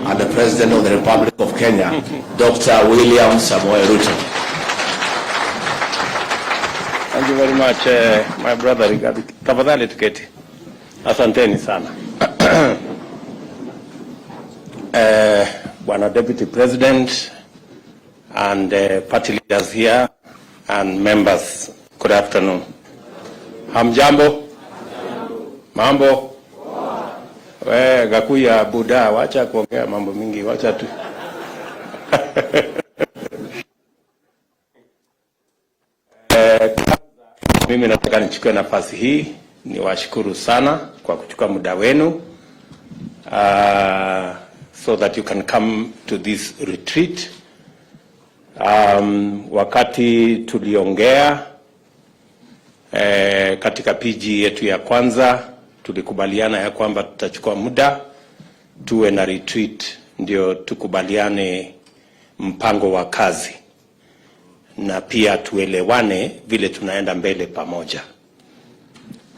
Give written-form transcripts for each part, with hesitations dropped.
and the President of the Republic of Kenya, Dr. William Samoei Ruto. Thank you very much, my brother Rigathi. Tafadhali tuketi. Asanteni sana. Bwana Deputy President and party leaders here and members, good afternoon. Hamjambo? Mambo? Gakuya Buddha, wacha kuongea mambo mingi, wacha tu. Mimi nataka nichukue nafasi hii niwashukuru sana kwa kuchukua muda wenu so that you can come to this retreat. Wakati tuliongea katika PG yetu ya kwanza tulikubaliana ya kwamba tutachukua muda tuwe na retreat ndio tukubaliane mpango wa kazi na pia tuelewane vile tunaenda mbele pamoja.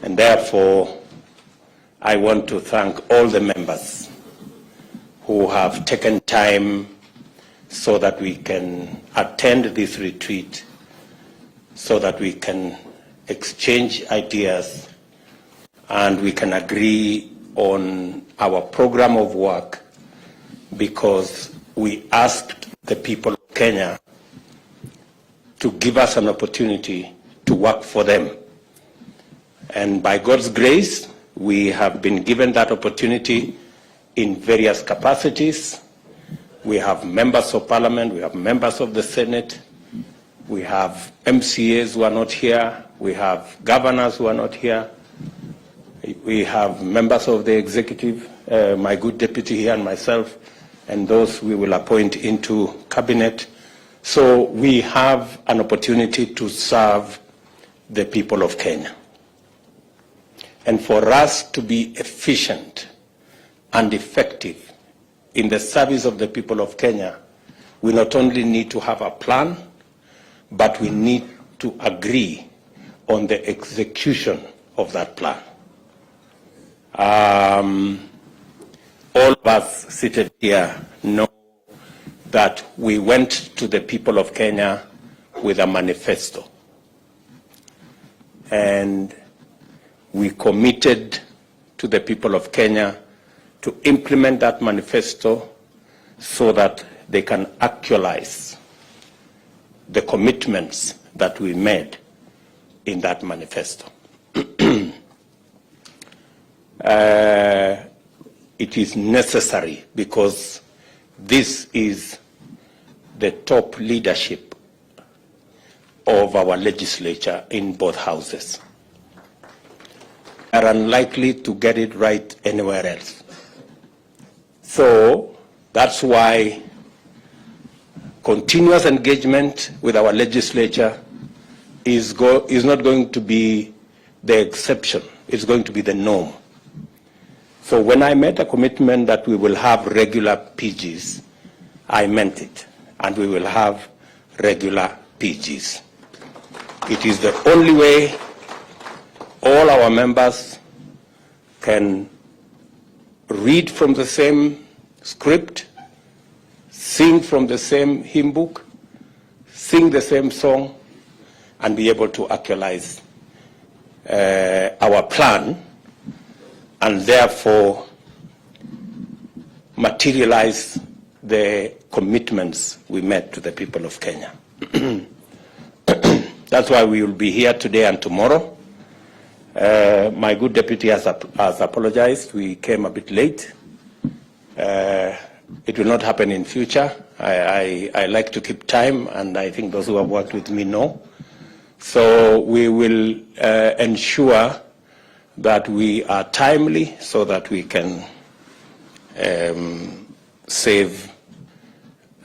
And therefore I want to thank all the members who have taken time so that we can attend this retreat, so that we can exchange ideas and we can agree on our program of work, because we asked the people of Kenya to give us an opportunity to work for them. And by God's grace, we have been given that opportunity in various capacities. We have members of parliament, we have members of the Senate, we have MCAs who are not here, we have governors who are not here, we have members of the executive, my good deputy here and myself, and those we will appoint into cabinet. So we have an opportunity to serve the people of Kenya. And for us to be efficient and effective in the service of the people of Kenya, we not only need to have a plan, but we need to agree on the execution of that plan. All of us seated here know that we went to the people of Kenya with a manifesto. And we committed to the people of Kenya to implement that manifesto so that they can actualize the commitments that we made in that manifesto. It is necessary because this is the top leadership of our legislature in both houses. Are unlikely to get it right anywhere else. So that's why continuous engagement with our legislature is not going to be the exception, it's going to be the norm. So when I made a commitment that we will have regular PGs, I meant it, and we will have regular PGs. It is the only way all our members can read from the same script, sing from the same hymn book, sing the same song, and be able to actualize our plan, and therefore materialize the commitments we made to the people of Kenya. That's why we will be here today and tomorrow. My good deputy has apologized. We came a bit late. It will not happen in future. I like to keep time, and I think those who have worked with me know. So we will ensure that we are timely so that we can save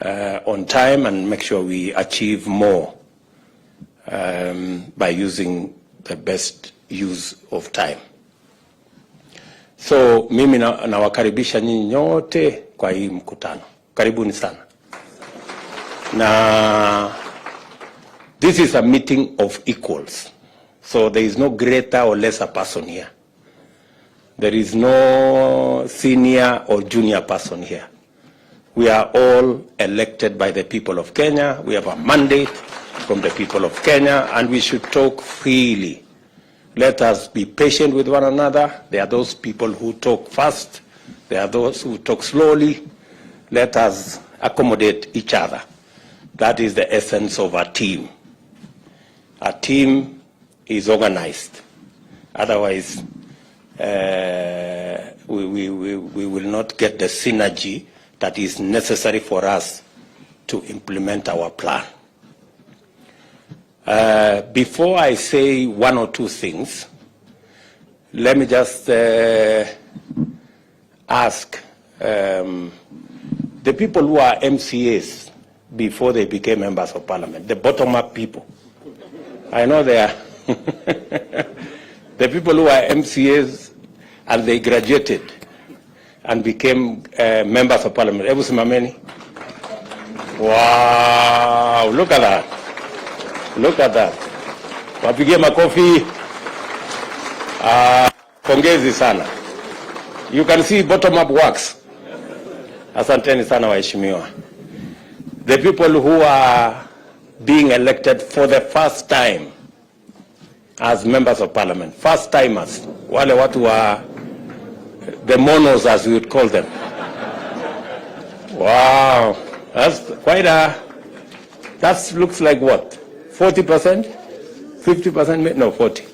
on time and make sure we achieve more by using the best use of time. So mimi nawakaribisha nyinyi nyote kwa hii mkutano. Karibuni sana. Na this is a meeting of equals. So there is no greater or lesser person here. There is no senior or junior person here. We are all elected by the people of Kenya. We have a mandate from the people of Kenya, and we should talk freely. Let us be patient with one another. There are those people who talk fast. There are those who talk slowly. Let us accommodate each other. That is the essence of a team. A team is organized. Otherwise, we will not get the synergy that is necessary for us to implement our plan. Before I say one or two things, let me just ask the people who are MCAs before they became members of parliament, the bottom-up people. I know they are. The people who are MCAs and they graduated and became members of parliament. Ebu simameni. Wow, look at that. Look at that. Wapigie makofi. Pongezi sana. You can see bottom-up works. Asanteni sana waheshimiwa. The people who are being elected for the first time as members of parliament, first timers, wale watu wa the monos as we would call them. Wow, that's quite a, that looks like what? 40%? 50%? No, 40. 40%.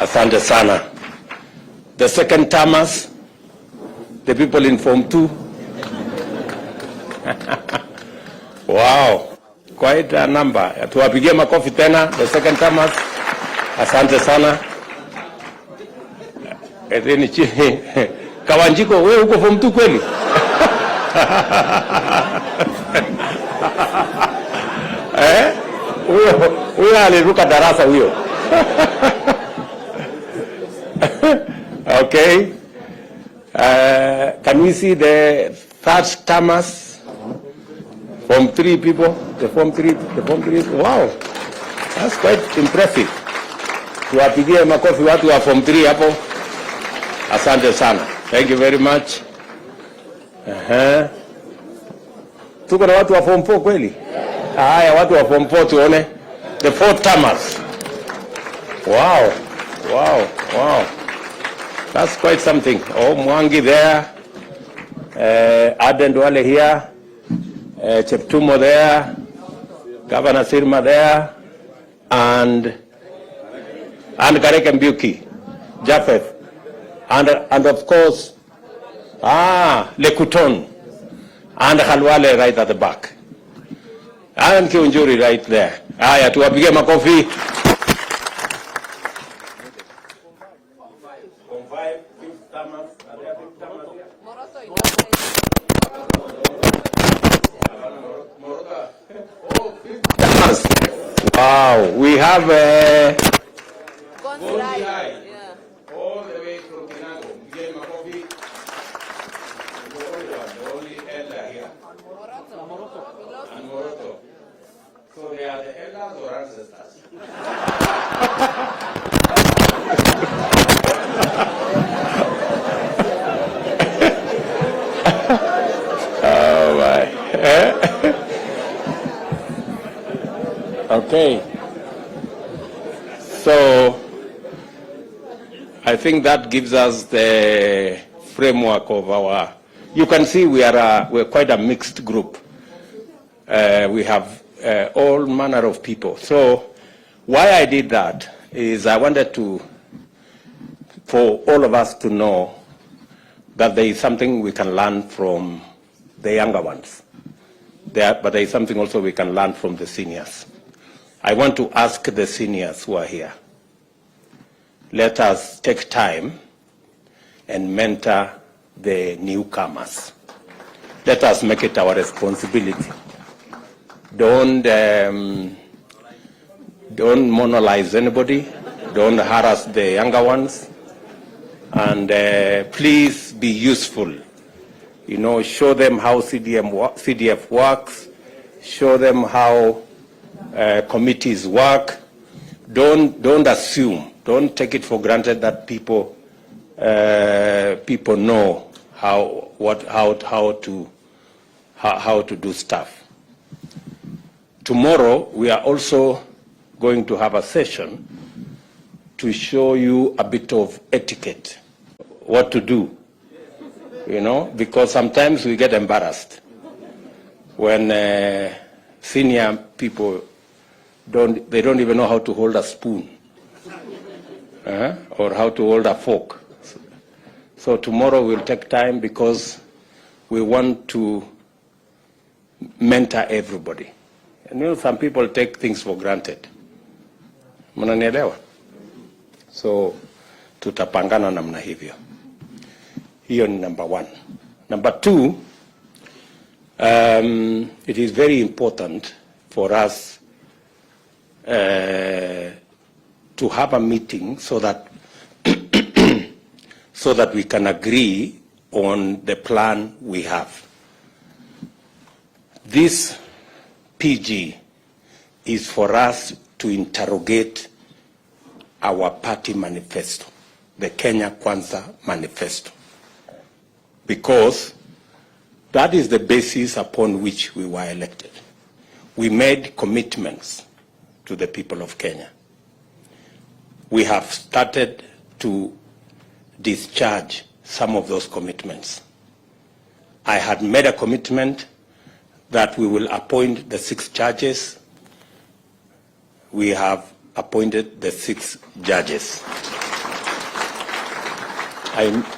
Asante sana. The second termers, the people in Form 2. Wow, quite a number. Tuwapigie makofi tena, the second termers. Asante sana. Edeni chini. Kawanjiko, wewe uko Form 2 kweli? Huyo aliruka darasa huyo. Okay. Can we see the third termers? Form 3 people, the Form 3. Wow, that's quite impressive. Tuwapigie makofi watu wa Form 3 hapo. Asante sana. Thank you very much. Tuko na watu wa Form 4 kweli? Haya, watu wa Form 4 tuone. The fourth termers. Wow. That's quite something. Oh, Mwangi there. Aden Duale here. Cheptumo there. Governor Sirma there. And Karek Mbuki. Japheth. And of course, Lekuton. And Khalwale right at the back. And Kiunjuri right there. Aya, tuwapige makofi. Wow, we have a all the way from Kinango. Give him a coffee. The only elder here. And Moroto. So they are the elders or ancestors? Oh my. Okay. So I think that gives us the framework of our, you can see we're quite a mixed group. We have all manner of people. So why I did that is I wanted for all of us to know that there is something we can learn from the younger ones. But there is something also we can learn from the seniors. I want to ask the seniors who are here, let us take time and mentor the newcomers. Let us make it our responsibility. Don't monolize anybody. Don't harass the younger ones. And please be useful. You know, show them how CDF works. Show them how committees work. Don't assume. Don't take it for granted that people people know how to do stuff. Tomorrow, we are also going to have a session to show you a bit of etiquette, what to do, you know, because sometimes we get embarrassed when senior people don't even know how to hold a spoon or how to hold a fork. So tomorrow we'll take time because we want to mentor everybody. And you know, some people take things for granted. Mnanielewa? So tutapangana namna hivyo. Hiyo ni number one. Number two, it is very important for us to have a meeting so that so that we can agree on the plan we have. This PG is for us to interrogate our party manifesto, the Kenya Kwanza manifesto, because that is the basis upon which we were elected. We made commitments to the people of Kenya. We have started to discharge some of those commitments. I had made a commitment that we will appoint the 6 judges. We have appointed the 6 judges.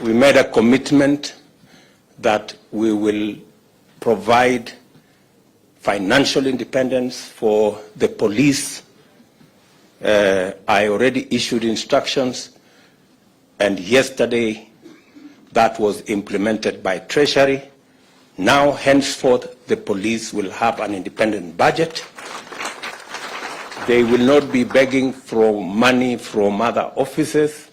We made a commitment that we will provide financial independence for the police. I already issued instructions, and yesterday that was implemented by Treasury. Now, henceforth, the police will have an independent budget. They will not be begging for money from other offices.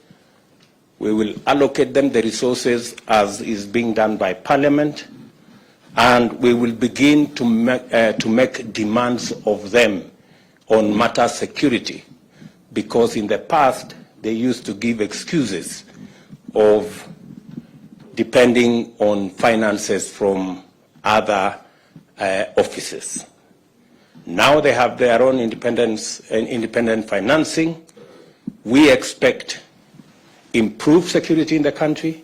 We will allocate them the resources as is being done by Parliament, and we will begin to make demands of them on matter security, because in the past they used to give excuses of depending on finances from other offices. Now they have their own independent financing. We expect improved security in the country.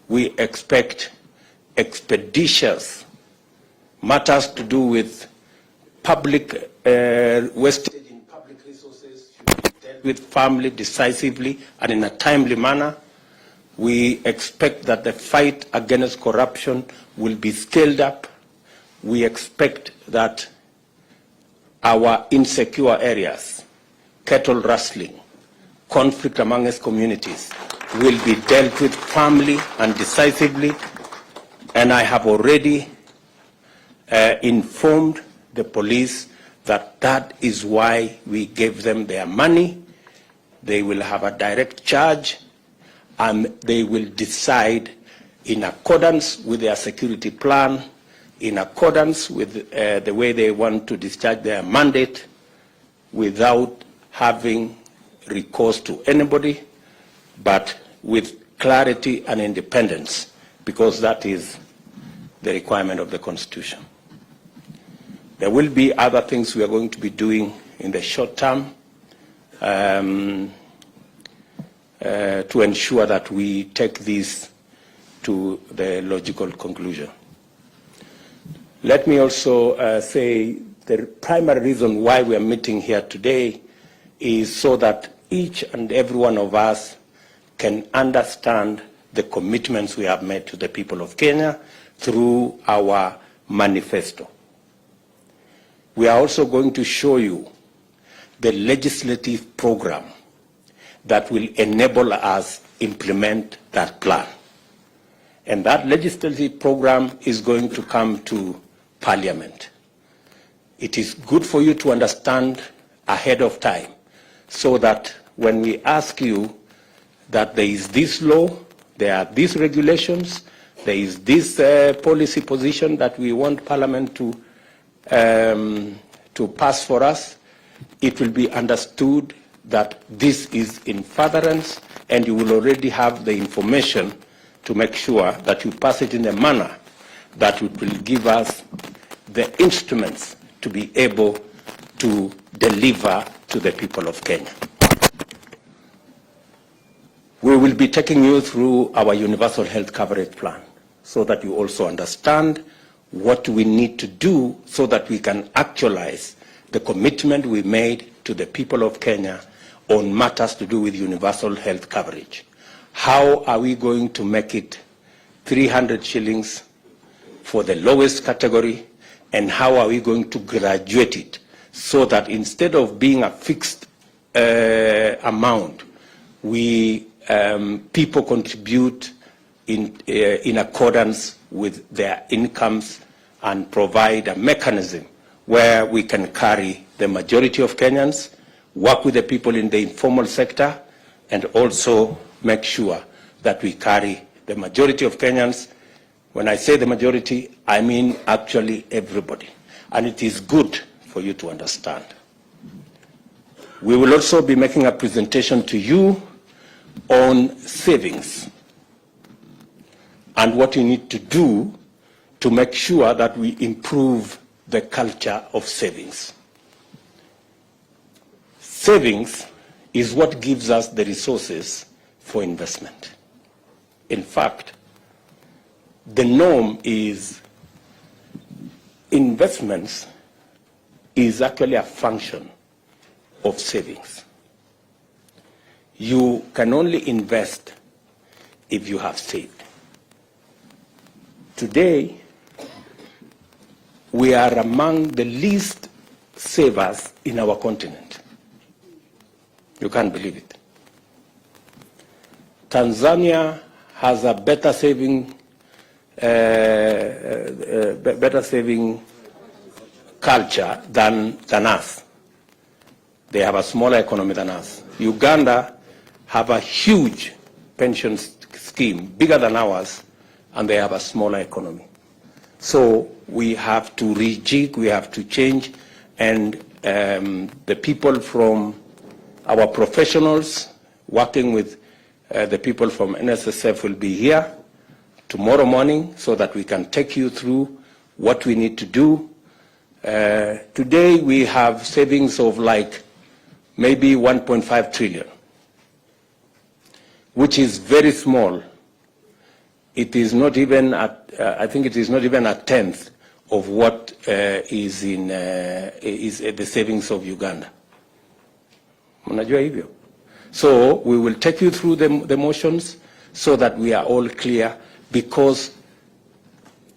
We expect expeditious matters to do with public wastage in public resources should be dealt with firmly, decisively, and in a timely manner. We expect that the fight against corruption will be scaled up. We expect that our insecure areas, cattle rustling, conflict amongst communities, will be dealt with firmly and decisively. And I have already informed the police that that is why we gave them their money. They will have a direct charge, and they will decide in accordance with their security plan, in accordance with the way they want to discharge their mandate, without having recourse to anybody, but with clarity and independence, because that is the requirement of the Constitution. There will be other things we are going to be doing in the short term to ensure that we take this to the logical conclusion. Let me also say the primary reason why we are meeting here today is so that each and every one of us can understand the commitments we have made to the people of Kenya through our manifesto. We are also going to show you the legislative program that will enable us implement that plan. And that legislative program is going to come to Parliament. It is good for you to understand ahead of time, so that when we ask you that there is this law, there are these regulations, there is this policy position that we want Parliament to pass for us, it will be understood that this is in furtherance, and you will already have the information to make sure that you pass it in a manner that it will give us the instruments to be able to deliver to the people of Kenya. We will be taking you through our universal health coverage plan so that you also understand what we need to do so that we can actualize the commitment we made to the people of Kenya on matters to do with universal health coverage. How are we going to make it 300 shillings for the lowest category, and how are we going to graduate it so that instead of being a fixed amount, people contribute in accordance with their incomes and provide a mechanism where we can carry the majority of Kenyans, work with the people in the informal sector, and also make sure that we carry the majority of Kenyans. When I say the majority, I mean actually everybody. And it is good for you to understand. We will also be making a presentation to you on savings and what you need to do to make sure that we improve the culture of savings. Savings is what gives us the resources for investment. In fact, the norm is investments is actually a function of savings. You can only invest if you have saved. Today, we are among the least savers in our continent. You can't believe it. Tanzania has a better saving culture than us. They have a smaller economy than us. Uganda have a huge pension scheme, bigger than ours, and they have a smaller economy. So we have to rejig, we have to change, and the people from our professionals working with the people from NSSF will be here tomorrow morning so that we can take you through what we need to do. Today we have savings of like maybe 1.5 trillion, which is very small. It is not even I think it is not even a tenth of what is the savings of Uganda. Mnajua hivyo? So we will take you through the motions so that we are all clear, because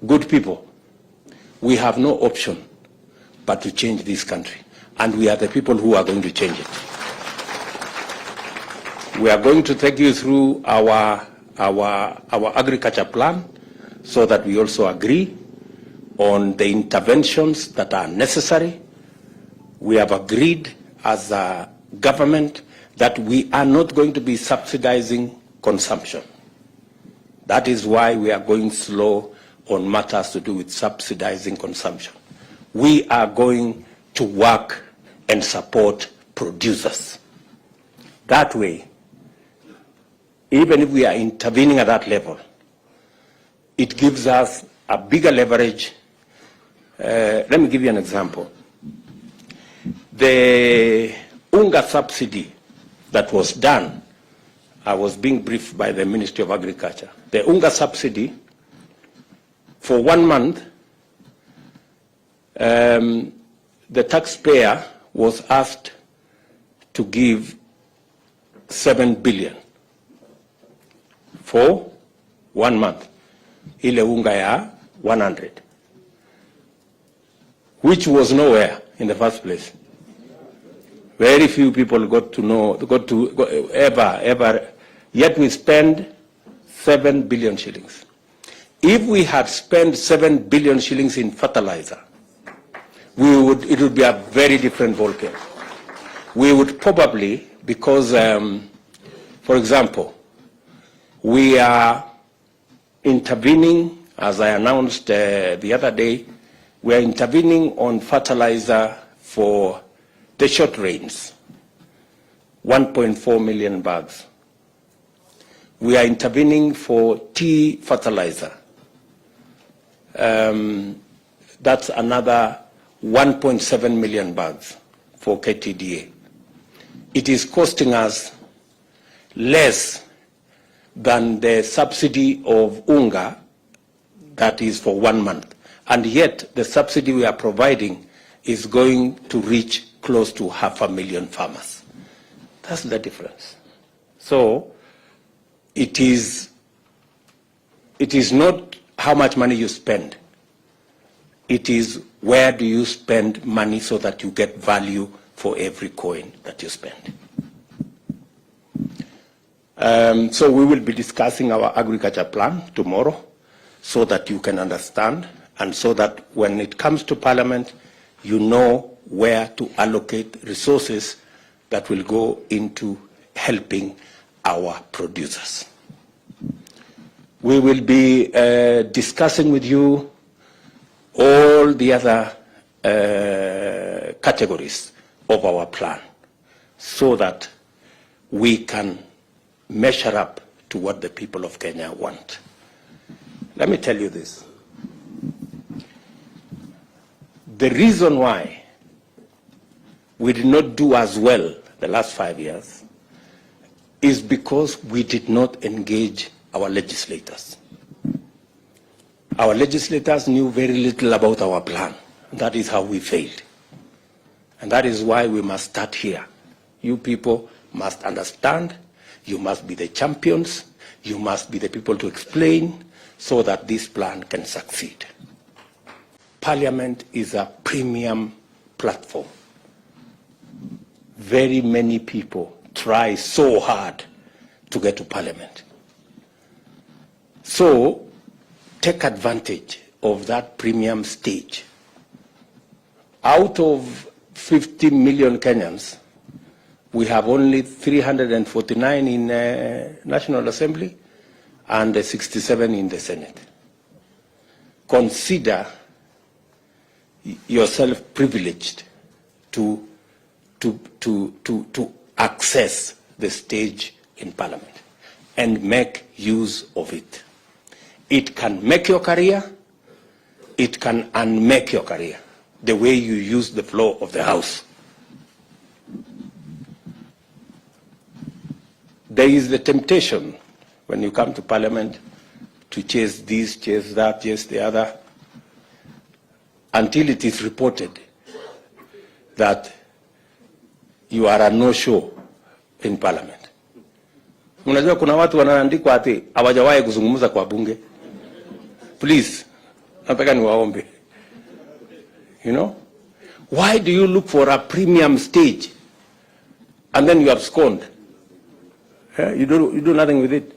good people, we have no option but to change this country. And we are the people who are going to change it. We are going to take you through our agriculture plan so that we also agree on the interventions that are necessary. We have agreed as a government that we are not going to be subsidizing consumption. That is why we are going slow on matters to do with subsidizing consumption. We are going to work and support producers. That way, even if we are intervening at that level, it gives us a bigger leverage. Let me give you an example. The unga subsidy that was done, I was being briefed by the Ministry of Agriculture. The unga subsidy, for 1 month, the taxpayer was asked to give 7 billion for 1 month. Ile unga ya 100, which was nowhere in the first place. Very few people got to ever, yet we spend 7 billion shillings. If we had spent 7 billion shillings in fertilizer, it would be a very different ballgame. We would probably, because, for example, we are intervening, as I announced the other day, we are intervening on fertilizer for the short rains, 1.4 million bags. We are intervening for tea fertilizer. That's another 1.7 million bags for KTDA. It is costing us less than the subsidy of UNGA that is for 1 month. And yet the subsidy we are providing is going to reach close to 500,000 farmers. That's the difference. So it is not how much money you spend. It is where do you spend money so that you get value for every coin that you spend. So we will be discussing our agriculture plan tomorrow so that you can understand and so that when it comes to Parliament, you know where to allocate resources that will go into helping our producers. We will be discussing with you all the other categories of our plan so that we can measure up to what the people of Kenya want. Let me tell you this. The reason why we did not do as well the last 5 years is because we did not engage our legislators. Our legislators knew very little about our plan. That is how we failed. And that is why we must start here. You people must understand. You must be the champions. You must be the people to explain so that this plan can succeed. Parliament is a premium platform. Very many people try so hard to get to Parliament. So take advantage of that premium stage. Out of 50 million Kenyans, we have only 349 in National Assembly and 67 in the Senate. Consider yourself privileged to access the stage in Parliament and make use of it. It can make your career, it can unmake your career, the way you use the floor of the House. There is the temptation when you come to Parliament to chase this, chase that, chase the other, until it is reported that you are a no-show in Parliament. Unajua kuna watu wanaandikwa ati hawajawahi kuzungumza kwa bunge. Please, nataka niwaombe. You know? Why do you look for a premium stage and then you have scorned? You do nothing with it.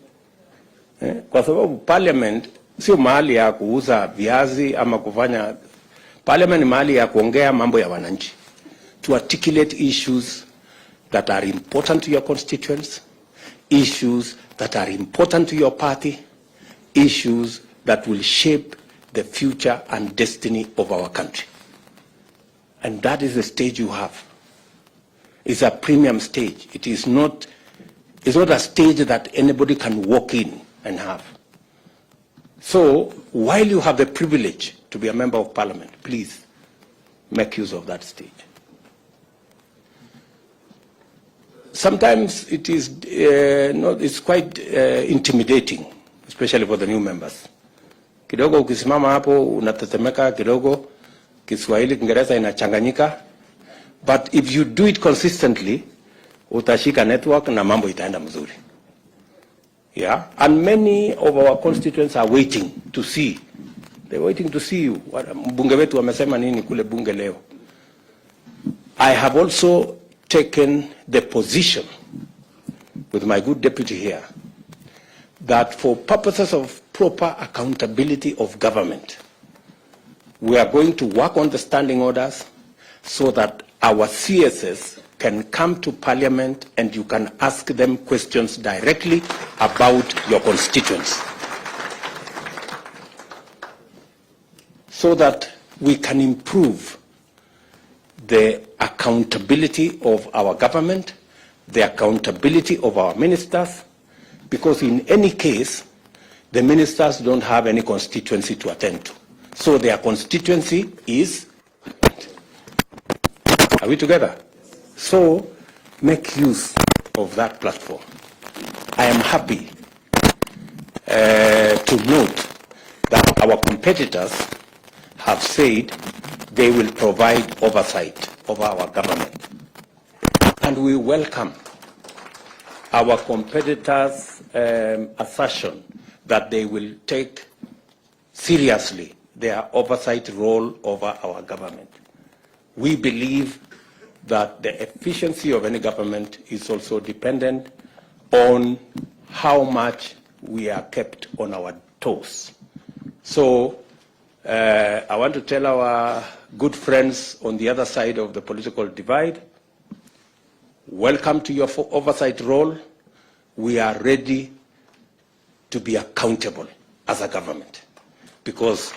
Kwa sababu Parliament sio mahali ya kuuza viazi ama kufanya. Parliament ni mahali ya kuongea mambo ya wananchi. To articulate issues that are important to your constituents, issues that are important to your party, issues that will shape the future and destiny of our country. And that is the stage you have. It's a premium stage. It's not a stage that anybody can walk in and have. So while you have the privilege to be a member of Parliament, please make use of that stage. Sometimes it is it's quite intimidating, especially for the new members. Kidogo ukisimama hapo unatetemeka kidogo, Kiswahili Kiingereza inachanganyika, but if you do it consistently, utashika network na mambo itaenda mzuri. Yeah, and many of our constituents are waiting to see. They're waiting to see you. Mbunge wetu wamesema nini kule bunge leo. I have also taken the position with my good deputy here that for purposes of proper accountability of government, we are going to work on the standing orders so that our CSS can come to Parliament and you can ask them questions directly about your constituents, so that we can improve the accountability of our government, the accountability of our ministers, because in any case, the ministers don't have any constituency to attend to. So their constituency is, are we together? So make use of that platform. I am happy to note that our competitors have said they will provide oversight of our government. And we welcome our competitors' assertion that they will take seriously their oversight role over our government. We believe that the efficiency of any government is also dependent on how much we are kept on our toes. So I want to tell our good friends on the other side of the political divide, welcome to your oversight role. We are ready to be accountable as a government, because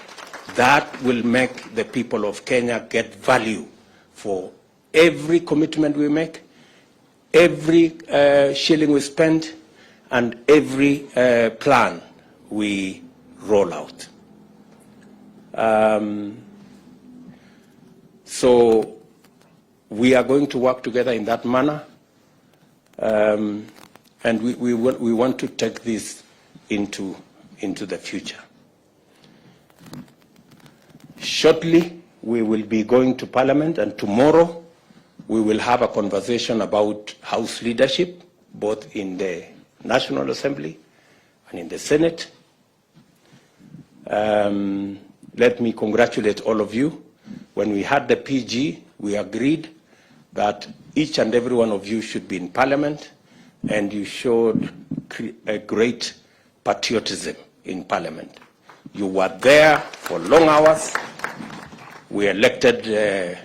that will make the people of Kenya get value for every commitment we make, every shilling we spend, and every plan we roll out. So we are going to work together in that manner, and we want to take this into the future. Shortly, we will be going to Parliament, and tomorrow we will have a conversation about House leadership, both in the National Assembly and in the Senate. Let me congratulate all of you. When we had the PG, we agreed that each and every one of you should be in Parliament, and you showed a great patriotism in Parliament. You were there for long hours. We elected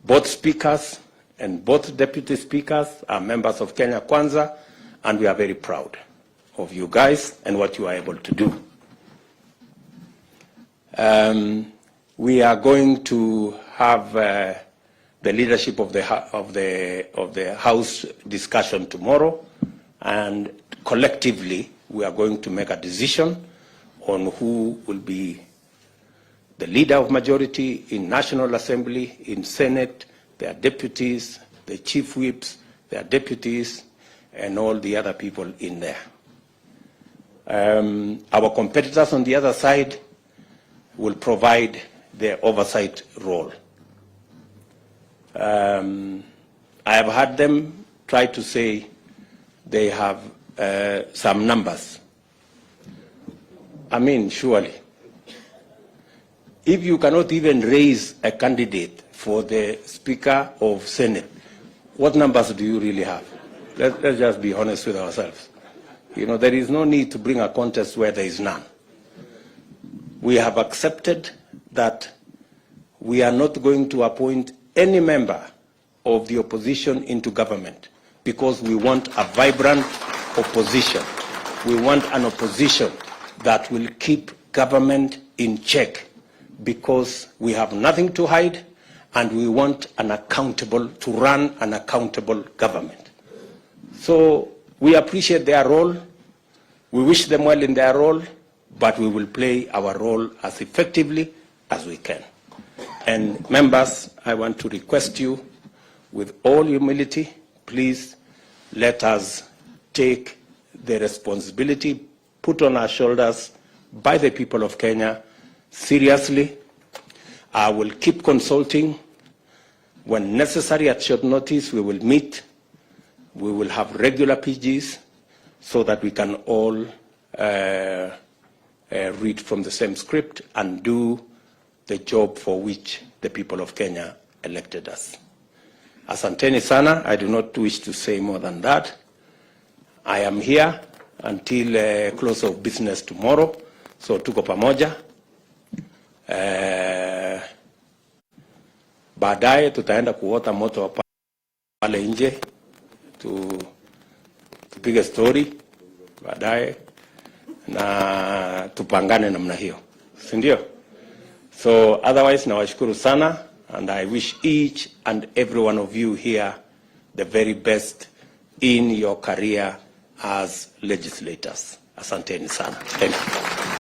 both speakers, and both deputy speakers are members of Kenya Kwanza, and we are very proud of you guys and what you are able to do. We are going to have the leadership of the House discussion tomorrow, and collectively we are going to make a decision on who will be the leader of majority in National Assembly, in Senate, their deputies, the chief whips, their deputies, and all the other people in there. Our competitors on the other side will provide their oversight role. I have heard them try to say they have some numbers. I mean, surely, if you cannot even raise a candidate for the Speaker of Senate, what numbers do you really have? Let's just be honest with ourselves. You know, there is no need to bring a contest where there is none. We have accepted that we are not going to appoint any member of the opposition into government, because we want a vibrant opposition. We want an opposition that will keep government in check, because we have nothing to hide, and we want to run an accountable government. So we appreciate their role. We wish them well in their role, but we will play our role as effectively as we can. And members, I want to request you, with all humility, please let us take the responsibility put on our shoulders by the people of Kenya seriously. I will keep consulting. When necessary, at short notice, we will meet. We will have regular PGs so that we can all read from the same script and do the job for which the people of Kenya elected us. Asanteni sana. I do not wish to say more than that. I am here until close of business tomorrow, so tuko pamoja. Baadaye tutaenda kuota moto pale nje, tupige story baadaye na tupangane namna hiyo, si ndio? So otherwise, nawashukuru sana, and I wish each and every one of you here the very best in your career as legislators. Asanteni sana. Thank you.